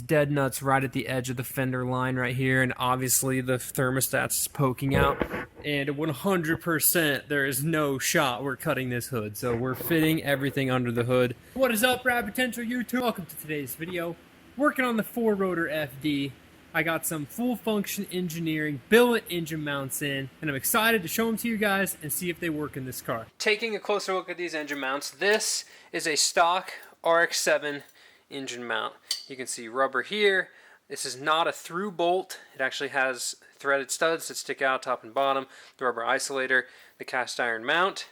dead nuts right at the edge of the fender line right here, and obviously the thermostat's poking out, and 100% there is no shot we're cutting this hood, so we're fitting everything under the hood. What is up, Rad Potential YouTube? Welcome to today's video. Working on the 4-rotor FD. I got some full function engineering billet engine mounts in, and I'm excited to show them to you guys and see if they work in this car. Taking a closer look at these engine mounts, this is a stock RX7 engine mount. You can see rubber here. This is not a through bolt. It actually has threaded studs that stick out top and bottom, the rubber isolator, the cast iron mount.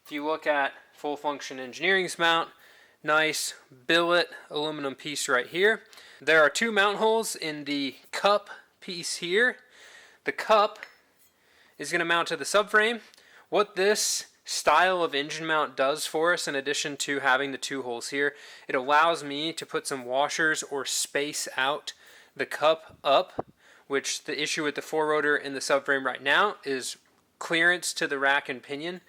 If you look at full function engineering's mount, nice billet aluminum piece right here. There are two mount holes in the cup piece here. The cup is going to mount to the subframe. What this style of engine mount does for us, in addition to having the two holes here, it allows me to put some washers or space out the cup up, which the issue with the 4-rotor in the subframe right now is clearance to the rack and pinion.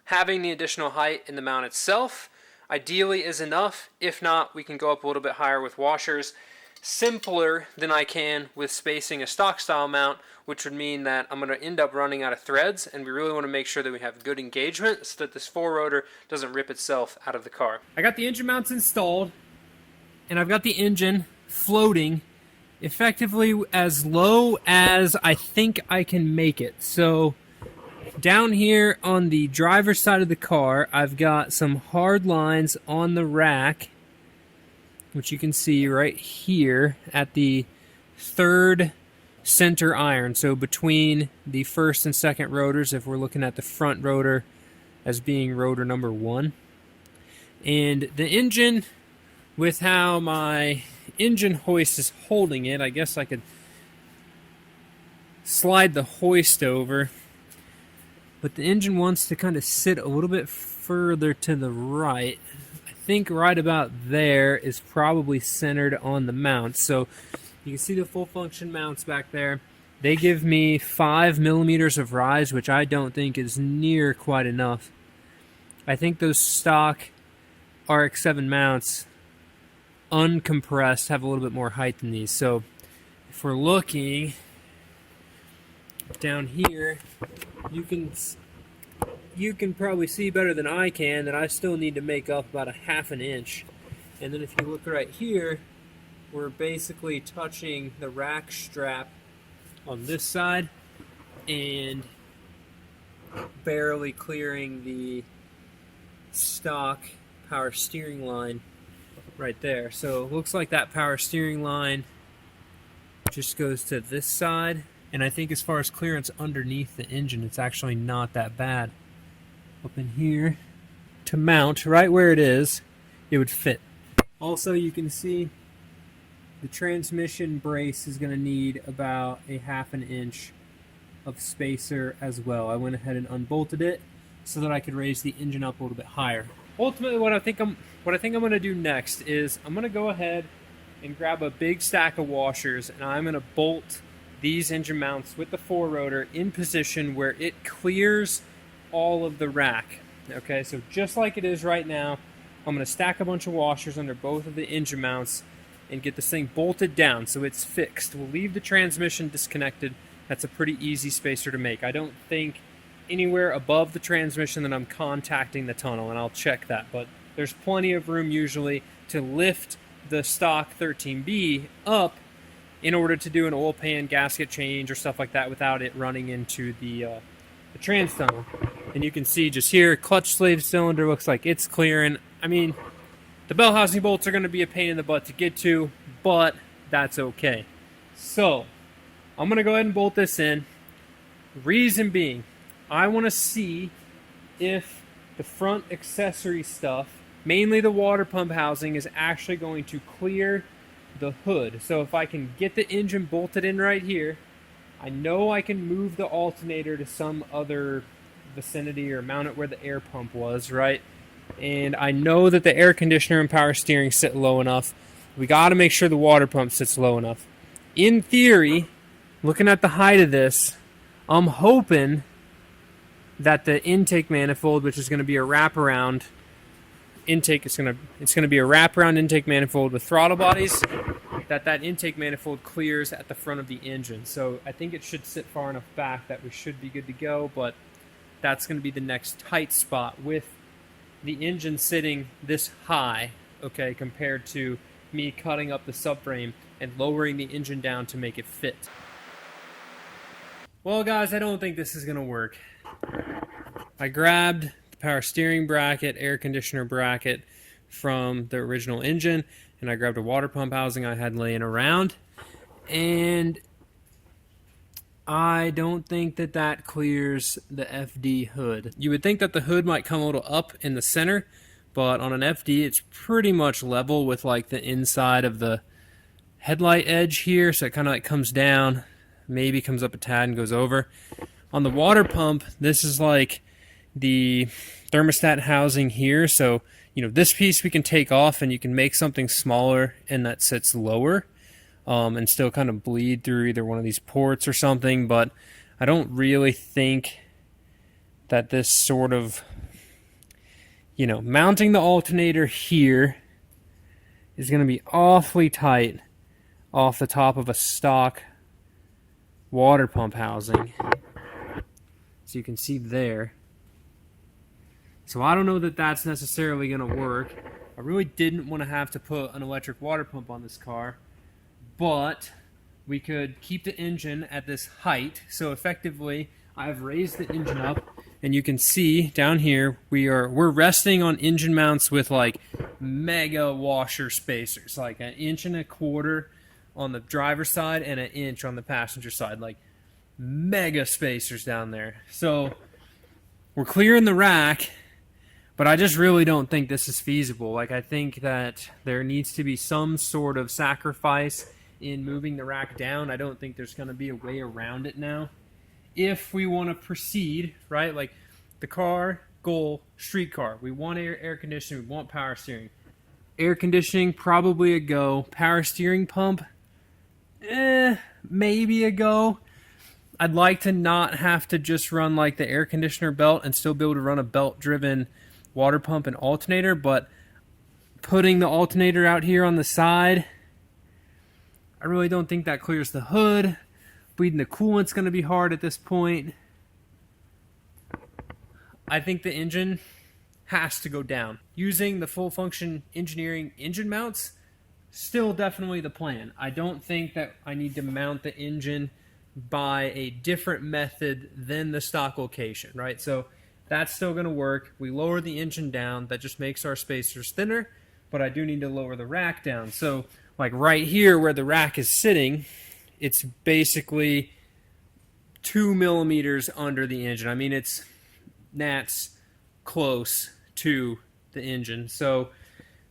Having the additional height in the mount itself ideally is enough. If not, we can go up a little bit higher with washers. Simpler than I can with spacing a stock style mount, which would mean that I'm going to end up running out of threads, and we really want to make sure that we have good engagement so that this 4-rotor doesn't rip itself out of the car. I got the engine mounts installed, and I've got the engine floating effectively as low as I think I can make it. So down here on the driver's side of the car, I've got some hard lines on the rack, which you can see right here at the third center iron. So between the first and second rotors, if we're looking at the front rotor as being rotor number 1. And the engine, with how my engine hoist is holding it, I guess I could slide the hoist over. But the engine wants to kind of sit a little bit further to the right. I think right about there is probably centered on the mount. So you can see the full function mounts back there. They give me 5 millimeters of rise, which I don't think is near quite enough. I think those stock RX7 mounts, uncompressed, have a little bit more height than these. So if we're looking down here, you can probably see better than I can that I still need to make up about a ½ an inch. And then if you look right here, we're basically touching the rack strap on this side and barely clearing the stock power steering line right there. So it looks like that power steering line just goes to this side. And I think as far as clearance underneath the engine, it's actually not that bad. Up in here, to mount right where it is, it would fit. Also, you can see the transmission brace is going to need about a ½ an inch of spacer as well. I went ahead and unbolted it so that I could raise the engine up a little bit higher. Ultimately, what I think I'm going to do next is I'm going to go ahead and grab a big stack of washers, and I'm going to bolt these engine mounts with the 4-rotor in position where it clears all of the rack. Okay, so just like it is right now, I'm going to stack a bunch of washers under both of the engine mounts and get this thing bolted down so it's fixed. We'll leave the transmission disconnected. That's a pretty easy spacer to make. I don't think anywhere above the transmission that I'm contacting the tunnel, and I'll check that, but there's plenty of room usually to lift the stock 13B up in order to do an oil pan gasket change or stuff like that without it running into the trans tunnel. And you can see just here, clutch slave cylinder looks like it's clearing. I mean, the bell housing bolts are going to be a pain in the butt to get to, but that's okay. So I'm going to go ahead and bolt this in. Reason being, I want to see if the front accessory stuff, mainly the water pump housing, is actually going to clear the hood. So if I can get the engine bolted in right here, I know I can move the alternator to some other vicinity or mount it where the air pump was, right? And I know that the air conditioner and power steering sit low enough. We got to make sure the water pump sits low enough. In theory, looking at the height of this, I'm hoping that the intake manifold, which is going to be a wraparound intake, it's going to be a wraparound intake manifold with throttle bodies. that intake manifold clears at the front of the engine. So I think it should sit far enough back that we should be good to go, but that's going to be the next tight spot with the engine sitting this high, okay, compared to me cutting up the subframe and lowering the engine down to make it fit. Well, guys, I don't think this is going to work. I grabbed the power steering bracket, air conditioner bracket from the original engine, and I grabbed a water pump housing I had laying around, and I don't think that that clears the FD hood. You would think that the hood might come a little up in the center, but on an FD it's pretty much level with like the inside of the headlight edge here, so it kind of like comes down, maybe comes up a tad and goes over. On the water pump, this is like the thermostat housing here, so you know, this piece we can take off and you can make something smaller and that sits lower and still kind of bleed through either one of these ports or something, but I don't really think that this sort of, you know, mounting the alternator here is going to be awfully tight off the top of a stock water pump housing. So you can see there. So I don't know that that's necessarily going to work. I really didn't want to have to put an electric water pump on this car, but we could keep the engine at this height. So effectively, I've raised the engine up, and you can see down here we're resting on engine mounts with like mega washer spacers, like 1.25 inches on the driver's side and 1 inch on the passenger side, like mega spacers down there. So we're clearing the rack. But I just really don't think this is feasible. Like, I think that there needs to be some sort of sacrifice in moving the rack down. I don't think there's going to be a way around it now. If we want to proceed, right, like the car, goal, street car. We want air conditioning, we want power steering. Air conditioning, probably a go. Power steering pump, maybe a go. I'd like to not have to just run like the air conditioner belt and still be able to run a belt-driven water pump and alternator, but putting the alternator out here on the side, I really don't think that clears the hood. Bleeding the coolant's going to be hard at this point. I think the engine has to go down. Using the full function engineering engine mounts, still definitely the plan. I don't think that I need to mount the engine by a different method than the stock location, right? So that's still going to work. We lower the engine down. That just makes our spacers thinner, but I do need to lower the rack down. So like right here where the rack is sitting, it's basically 2 millimeters under the engine. I mean, that's close to the engine. So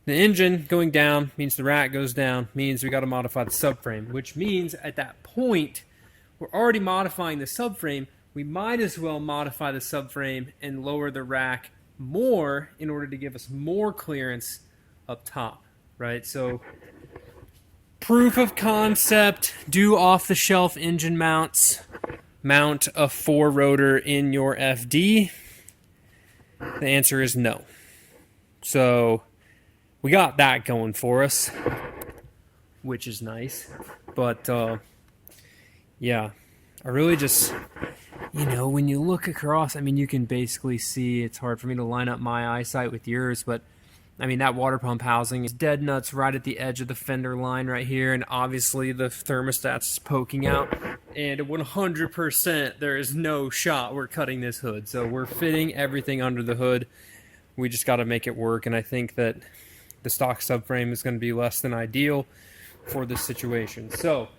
the engine going down means the rack goes down, means we got to modify the subframe, which means at that point, we're already modifying the subframe. We might as well modify the subframe and lower the rack more in order to give us more clearance up top, right? So proof of concept, do off-the-shelf engine mounts, mount a 4-rotor in your FD. The answer is no. So we got that going for us, which is nice. But yeah, I really just, you know, when you look across, I mean, you can basically see, it's hard for me to line up my eyesight with yours, but I mean, that water pump housing is dead nuts right at the edge of the fender line right here, and obviously the thermostat's poking out, and 100% there is no shot we're cutting this hood. So we're fitting everything under the hood. We just got to make it work, and I think that the stock subframe is going to be less than ideal for this situation. So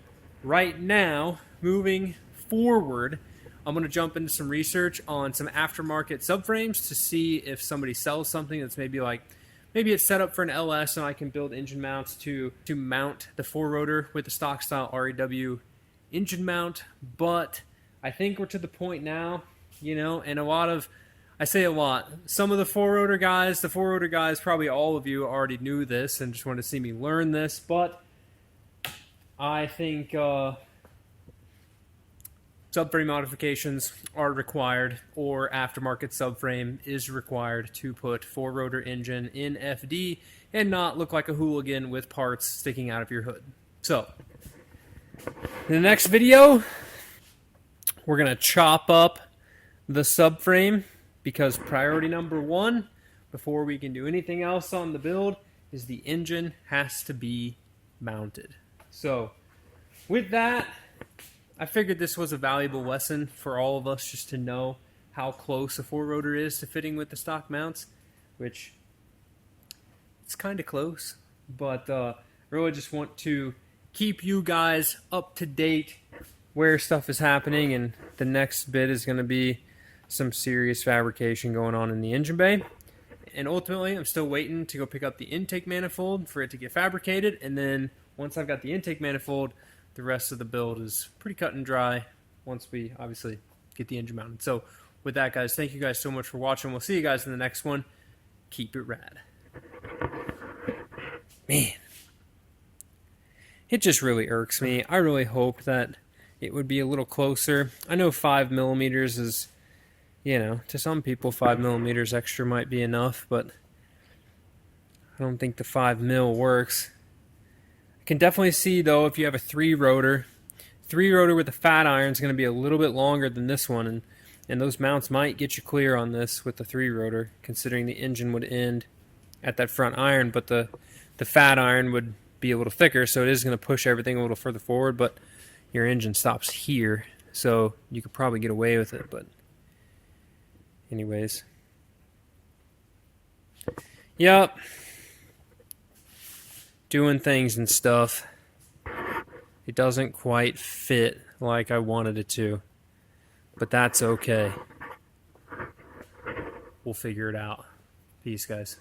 right now, moving forward, I'm going to jump into some research on some aftermarket subframes to see if somebody sells something that's maybe it's set up for an LS and I can build engine mounts to mount the 4-rotor with the stock style REW engine mount. But I think we're to the point now, you know, and I say a lot, some of the 4-rotor guys, probably all of you already knew this and just want to see me learn this, but I think subframe modifications are required, or aftermarket subframe is required to put 4-rotor engine in FD and not look like a hooligan with parts sticking out of your hood. So, in the next video, we're going to chop up the subframe because priority number 1, before we can do anything else on the build, is the engine has to be mounted. So, with that, I figured this was a valuable lesson for all of us just to know how close a 4-rotor is to fitting with the stock mounts, which it's kind of close, but really just want to keep you guys up to date where stuff is happening, and the next bit is going to be some serious fabrication going on in the engine bay. And ultimately, I'm still waiting to go pick up the intake manifold for it to get fabricated, and then once I've got the intake manifold, the rest of the build is pretty cut and dry once we obviously get the engine mounted. So with that, guys, thank you guys so much for watching. We'll see you guys in the next one. Keep it rad. Man, it just really irks me. I really hoped that it would be a little closer. I know 5 millimeters is, you know, to some people 5 millimeters extra might be enough, but I don't think the 5 mil works. I can definitely see, though, if you have a 3-rotor with a fat iron is going to be a little bit longer than this one, and those mounts might get you clear on this with the 3-rotor, considering the engine would end at that front iron, but the fat iron would be a little thicker, so it is going to push everything a little further forward, but your engine stops here, so you could probably get away with it. But anyways, yep, doing things and stuff. It doesn't quite fit like I wanted it to, but that's okay. We'll figure it out. Peace, guys.